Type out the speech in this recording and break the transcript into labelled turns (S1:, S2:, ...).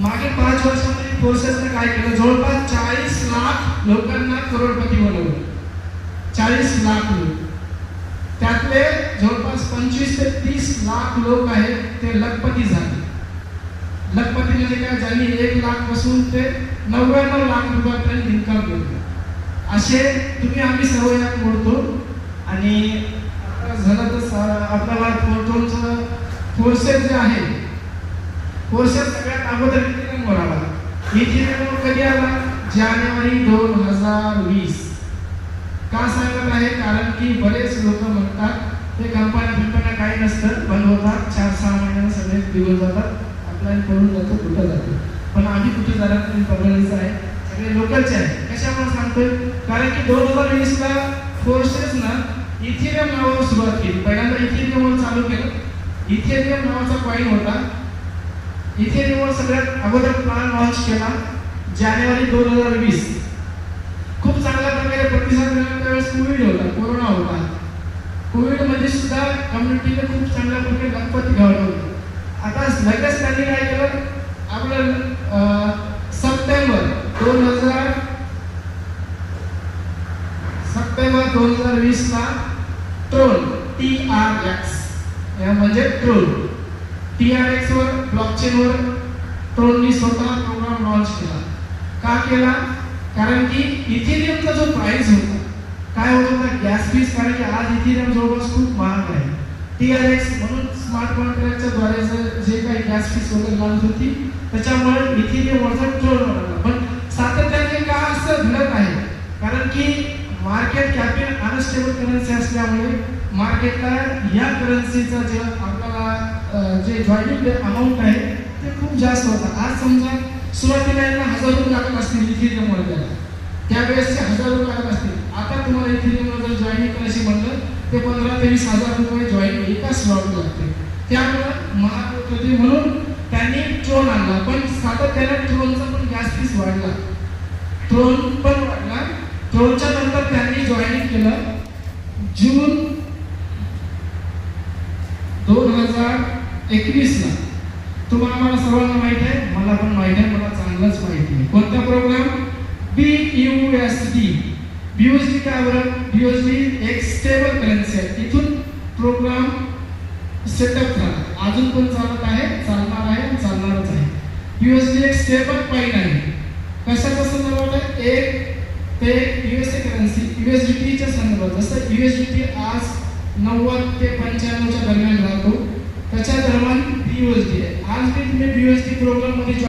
S1: मागे 5 वर्षांमध्ये फोर्सेसने काय केलं, जवळपास 40 लाख लोकांना करोडपती बनवलं. 40 लाख लोक, त्यातले जवळपास 25 ते 30 लाख लोक आहेत ते लखपती झाले. लखपती म्हणजे काय, ज्यांनी 1 लाख पासून ते 99 लाख रुपयापर्यंत इन्कम केलं. असे तुम्ही आम्ही सर्व यात मोडतो. आणि आता झालं तर आपल्याला फोर्टोनचं फोर्सेस जे आहे, फोर्सेस सगळ्यात अगोदर इथिरियमवर आला. इथिरियम कधी आला, जानेवारी 2020. का सांगत आहे, कारण की बरेच लोक म्हणतात ते कंपन्या काही नसतं, बंद होतात, 4-6 महिन्यानं सगळे दिवस जातात, आपल्याला करून जातो, कुठं जातो. पण आम्ही कुठे जाणार नाही, परभणीचं आहे, सगळे लोकलचे आहे. कशामुळे सांगतोय, कारण की 2020ला फोर्सेसनं इथिरियम नावावर सुरुवात केली. पहिल्यांदा इथिरियमवर चालू केलं. इथिरियम नावाचा कॉइन होता. इथिरियमवर सगळ्यात अगोदर प्लॅन लॉन्च केला जानेवारी 2020. खूप चांगल्या प्रकारे प्रतिसाद मिळाला. त्यावेळेस कोविड होता, कोरोना होता. कोविडमध्ये सुद्धा कम्युनिटीने खूप चांगल्या प्रकारे गणपती घडवले. आता लगेच त्यांनी काय केलं, आपलं सप्टेंबर 2020 ला ट्रोन TRX म्हणजे ट्रोन TRX वर ब्लॉकचेनवर ट्रोननी स्वतः प्रोग्राम लॉन्च केला. का केला, कारण की इथिरियमचा जो प्राइस होता, काय होत होता, गॅस फीस, कारण की आज इथिरियम जवळपास खूप महाग आहे. TRX म्हणून स्मार्ट कॉन्ट्रॅक्टच्या द्वारे जे काही गॅस फीस वगैरे लागत होती, त्याच्यामुळे इथिरियमवरचा ट्रोन वाढला. पण सातत्याने का असं घडत आहे, कारण की मार्केट कॅपिटल अनस्टेबल करन्सी असल्यामुळे मार्केटला या करन्सीचा जे आपल्याला जे जॉईनिंग अमाऊंट आहे ते खूप जास्त होतं. आज समजा सुरुवातीला यांना 1000 रुपये लागत असतील इथिरियमवर द्यायला, त्यावेळेसचे 1000 रुपये लागत असतील. आता तुम्हाला इथिरियमवर जर जॉईनिंग करायची म्हणलं ते 15,000 ते 20,000 रुपये जॉईन एका स्लॉट लागते. त्यामुळं महाग होत होते, म्हणून त्यांनी ट्रोन आणला. पण सातत्याने ट्रोनचा पण गॅस फीस वाढला, ट्रोन पण वाढला. ट्रोनच्या नंतर त्यांनी जॉईनिंग केलं जून 2021 ला. तुम्हाला सर्वांना माहित आहे, मला पण माहित आहे, मला चांगलंच माहिती आहे. कोणता प्रोग्राम, BUSD. BUSD काय बरं, BUSD एक स्टेबल करन्सी आहे. इथून प्रोग्राम सेटअप झाला, अजून पण चालत आहे, चालणार आहे, चालणारच आहे. USD एक स्टेबल कॉइन आहे. कशाच्या संदर्भात आहे, एक ते USA करन्सी USDT संदर्भात. जसं USDT आज 90 ते 95 दरम्यान राहतो, त्याच्या दरम्यान BUSD आहे. आज मी तुम्ही BUSD प्रोग्राम मध्ये